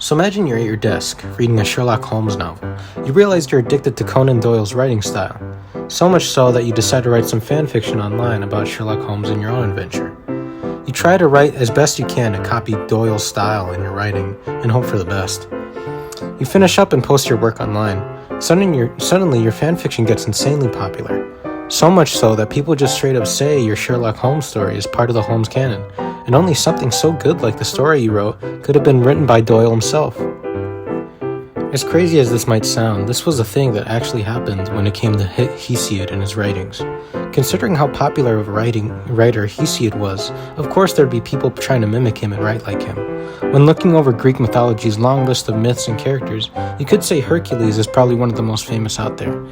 So imagine you're at your desk, reading a Sherlock Holmes novel. You realize you're addicted to Conan Doyle's writing style. So much so that you decide to write some fan fiction online about Sherlock Holmes in your own adventure. You try to write as best you can to copy Doyle's style in your writing and hope for the best. You finish up and post your work online. Suddenly your fan fiction gets insanely popular. So much so that people just straight up say your Sherlock Holmes story is part of the Holmes canon, and only something so good like the story you wrote could have been written by Doyle himself. As crazy as this might sound, this was a thing that actually happened when it came to Hesiod and his writings. Considering how popular of a writer Hesiod was, of course there'd be people trying to mimic him and write like him. When looking over Greek mythology's long list of myths and characters, you could say Hercules is probably one of the most famous out there.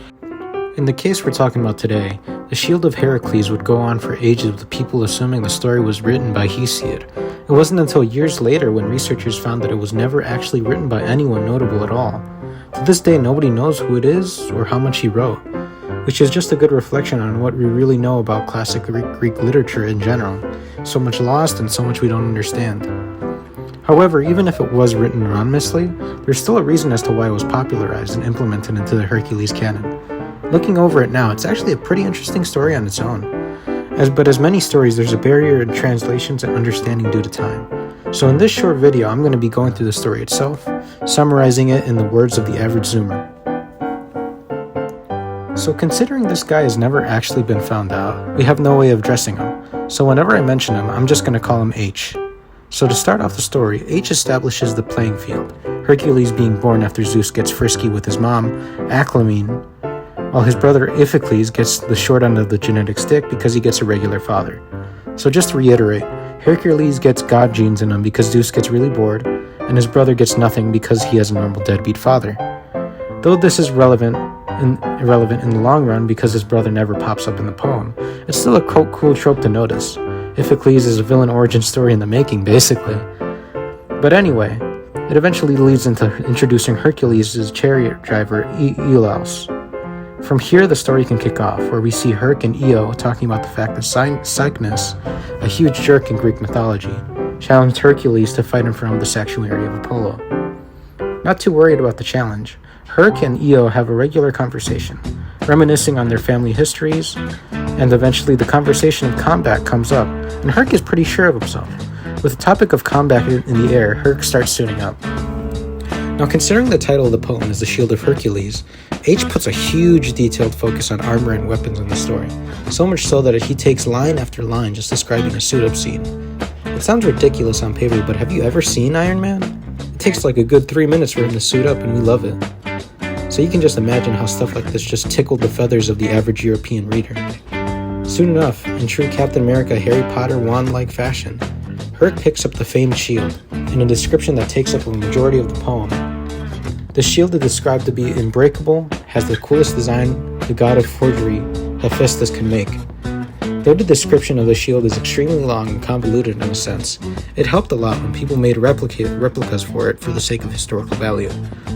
In the case we're talking about today, the Shield of Heracles would go on for ages with people assuming the story was written by Hesiod. It wasn't until years later when researchers found that it was never actually written by anyone notable at all. To this day, nobody knows who it is or how much he wrote, which is just a good reflection on what we really know about classic Greek literature in general. So much lost and so much we don't understand. However, even if it was written anonymously, there's still a reason as to why it was popularized and implemented into the Hercules canon. Looking over it now, it's actually a pretty interesting story on its own. But as many stories, there's a barrier in translations and understanding due to time. So in this short video, I'm going to be going through the story itself, summarizing it in the words of the average Zoomer. So considering this guy has never actually been found out, we have no way of addressing him. So whenever I mention him, I'm just going to call him H. So to start off the story, H establishes the playing field, Hercules being born after Zeus gets frisky with his mom, Aclamene, while his brother Iphicles gets the short end of the genetic stick because he gets a regular father. So just to reiterate, Hercules gets god genes in him because Zeus gets really bored, and his brother gets nothing because he has a normal deadbeat father. Though this is irrelevant in the long run because his brother never pops up in the poem, it's still a cool trope to notice. Iphicles is a villain origin story in the making, basically. But anyway, it eventually leads into introducing Hercules' chariot driver, Iolaus. From here, the story can kick off, where we see Herc and Io talking about the fact that Cycnus, a huge jerk in Greek mythology, challenged Hercules to fight in front of the sanctuary of Apollo. Not too worried about the challenge, Herc and Io have a regular conversation, reminiscing on their family histories, and eventually the conversation of combat comes up, and Herc is pretty sure of himself. With the topic of combat in the air, Herc starts suiting up. Now, considering the title of the poem is The Shield of Hercules, H puts a huge detailed focus on armor and weapons in the story, so much so that he takes line after line just describing a suit-up scene. It sounds ridiculous on paper, but have you ever seen Iron Man? It takes like a good 3 minutes for him to suit up, and we love it. So you can just imagine how stuff like this just tickled the feathers of the average European reader. Soon enough, in true Captain America Harry Potter wand-like fashion, Herc picks up the famed shield, in a description that takes up a majority of the poem. The shield is described to be unbreakable, has the coolest design the god of forgery, Hephaestus, can make. Though the description of the shield is extremely long and convoluted in a sense, it helped a lot when people made replicas for it for the sake of historical value.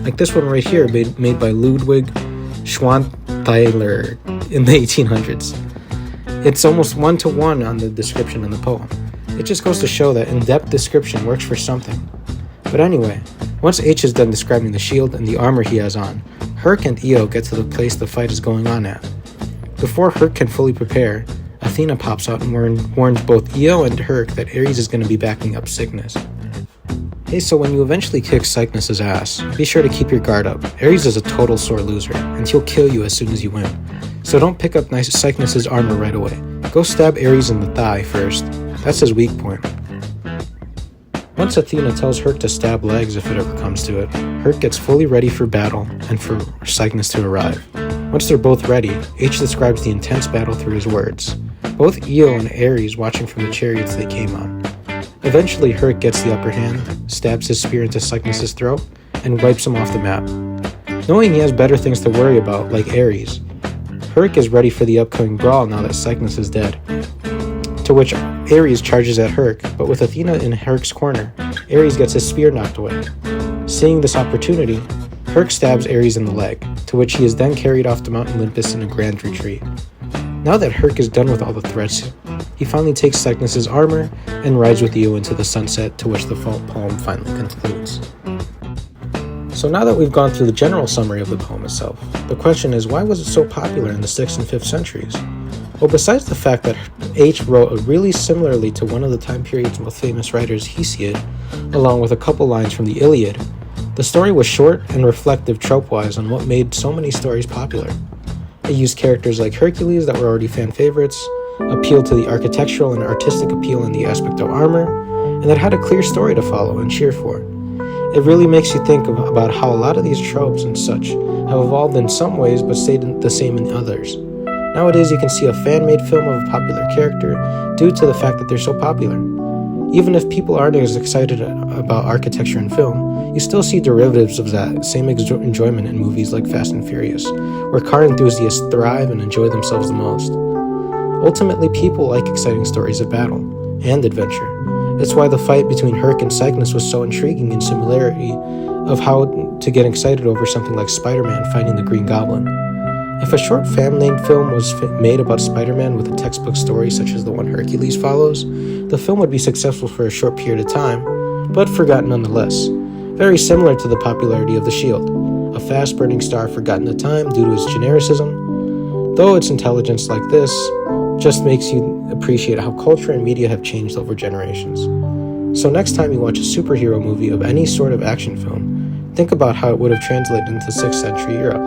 Like this one right here, made by Ludwig Schwanthaler in the 1800s. It's almost one-to-one on the description in the poem. It just goes to show that in-depth description works for something. But anyway, once H is done describing the shield and the armor he has on, Herc and Io get to the place the fight is going on at. Before Herc can fully prepare, Athena pops out and warns both Io and Herc that Ares is going to be backing up Cycnus. Hey, so when you eventually kick Cycnus' ass, be sure to keep your guard up. Ares is a total sore loser, and he'll kill you as soon as you win. So don't pick up Cycnus' armor right away. Go stab Ares in the thigh first. That's his weak point. Once Athena tells Herc to stab legs if it ever comes to it, Herc gets fully ready for battle and for Cycnus to arrive. Once they're both ready, H describes the intense battle through his words. Both Io and Ares watching from the chariots they came on. Eventually Herc gets the upper hand, stabs his spear into Cycnus' throat, and wipes him off the map. Knowing he has better things to worry about, like Ares, Herc is ready for the upcoming brawl now that Cycnus is dead. To which Ares charges at Herc, but with Athena in Herc's corner, Ares gets his spear knocked away. Seeing this opportunity, Herc stabs Ares in the leg, to which he is then carried off to Mount Olympus in a grand retreat. Now that Herc is done with all the threats, he finally takes Cycnus' armor and rides with Io into the sunset, to which the poem finally concludes. So now that we've gone through the general summary of the poem itself, the question is, why was it so popular in the 6th and 5th centuries? Well, besides the fact that H wrote really similarly to one of the time period's most famous writers, Hesiod, along with a couple lines from the Iliad, the story was short and reflective trope-wise on what made so many stories popular. It used characters like Hercules that were already fan favorites, appealed to the architectural and artistic appeal in the aspect of armor, and it had a clear story to follow and cheer for. It really makes you think about how a lot of these tropes and such have evolved in some ways but stayed the same in others. Nowadays you can see a fan-made film of a popular character due to the fact that they're so popular. Even if people aren't as excited about architecture in film, you still see derivatives of that same enjoyment in movies like Fast and Furious, where car enthusiasts thrive and enjoy themselves the most. Ultimately, people like exciting stories of battle and adventure. It's why the fight between Herc and Cygnus was so intriguing in similarity of how to get excited over something like Spider-Man fighting the Green Goblin. If a short fan-made film was made about Spider-Man with a textbook story such as the one Hercules follows, the film would be successful for a short period of time, but forgotten nonetheless. Very similar to the popularity of the Shield, a fast-burning star forgotten at time due to its genericism, though its intelligence like this just makes you appreciate how culture and media have changed over generations. So next time you watch a superhero movie of any sort of action film, think about how it would have translated into 6th century Europe.